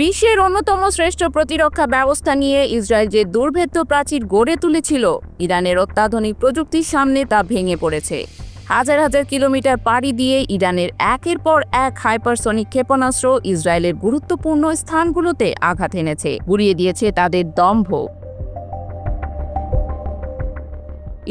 বিশ্বের অন্যতম শ্রেষ্ঠ প্রতিরক্ষা ব্যবস্থা নিয়ে ইসরায়েল যে দুর্ভেদ্য প্রাচীর গড়ে তুলেছিল, ইরানের অত্যাধুনিক প্রযুক্তির সামনে তা ভেঙে পড়েছে। হাজার হাজার কিলোমিটার পাড়ি দিয়ে ইরানের একের পর এক হাইপারসনিক ক্ষেপণাস্ত্র ইসরায়েলের গুরুত্বপূর্ণ স্থানগুলোতে আঘাত এনেছে, গুঁড়িয়ে দিয়েছে তাদের দম্ভ।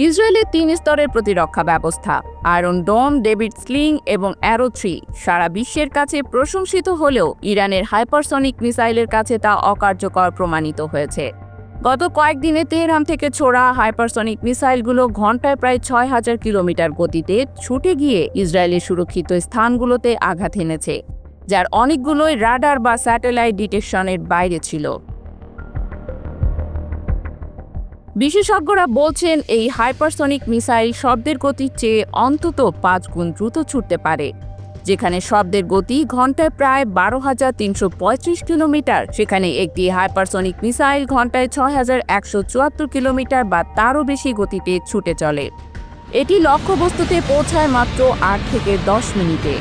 ইসরায়েলের ৩ স্তরের প্রতিরক্ষা ব্যবস্থা আয়রন ডোম, ডেভিড স্লিং এবং অ্যারো 3 সারা বিশ্বের কাছে প্রশংসিত হলেও ইরানের হাইপারসনিক মিসাইলের কাছে তা অকার্যকর প্রমাণিত হয়েছে। গত কয়েকদিনে তেহরান থেকে ছোড়া হাইপারসনিক মিসাইলগুলো ঘন্টায় প্রায় ৬,০০০ কিলোমিটার গতিতে ছুটে গিয়ে ইসরায়েলের সুরক্ষিত স্থানগুলোতে আঘাত এনেছে, যার অনেকগুলোই রাডার বা স্যাটেলাইট ডিটেকশনের বাইরে ছিল। বিশেষজ্ঞরা বলছেন এই হাইপারসনিক মিসাইল শব্দের গতির চেয়ে অন্তত ৫ গুণ দ্রুত ছুটতে পারে। যেখানে শব্দের গতি ঘন্টায় প্রায় ১২,৩৩৫ কিলোমিটার, সেখানে একটি হাইপারসনিক মিসাইল ঘন্টায় ৬,১৭৪ কিলোমিটার বা তারও বেশি গতিতে ছুটে চলে। এটি লক্ষ্যবস্তুতে পৌঁছায় মাত্র ৮ থেকে ১০ মিনিটে।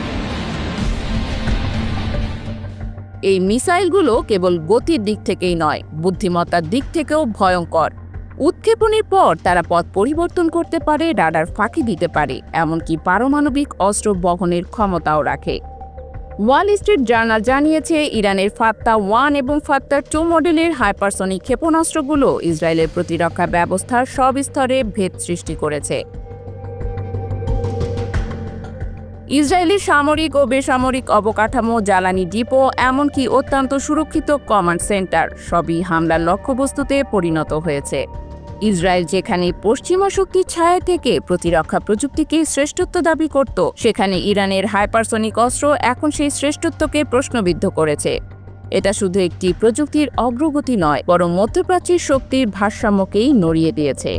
এই মিসাইলগুলো কেবল গতির দিক থেকেই নয়, বুদ্ধিমত্তার দিক থেকেও ভয়ঙ্কর। উৎক্ষেপণের পর তারা পথ পরিবর্তন করতে পারে, রাডার ফাঁকি দিতে পারে, এমনকি পারমাণবিক অস্ত্র বহনের ক্ষমতাও রাখে। ওয়াল স্ট্রিট জার্নাল জানিয়েছে, ইরানের ফাত্তা 1 এবং ফাত্তা 2 মডেলের হাইপারসনিক ক্ষেপণাস্ত্রগুলো ইসরায়েলের প্রতিরক্ষা ব্যবস্থার সব স্তরে ভেদ সৃষ্টি করেছে। ইসরায়েলি সামরিক ও বেসামরিক অবকাঠামো, জ্বালানি ডিপো, এমনকি অত্যন্ত সুরক্ষিত কমান্ড সেন্টার সবই হামলার লক্ষ্যবস্তুতে পরিণত হয়েছে। ইসরায়েল যেখানে পশ্চিমা শক্তির ছায়া থেকে প্রতিরক্ষা প্রযুক্তিকে শ্রেষ্ঠত্ব দাবি করত, সেখানে ইরানের হাইপারসনিক অস্ত্র এখন সেই শ্রেষ্ঠত্বকে প্রশ্নবিদ্ধ করেছে। এটা শুধু একটি প্রযুক্তির অগ্রগতি নয়, বরং মধ্যপ্রাচ্যের শক্তির ভারসাম্যকেই নড়িয়ে দিয়েছে।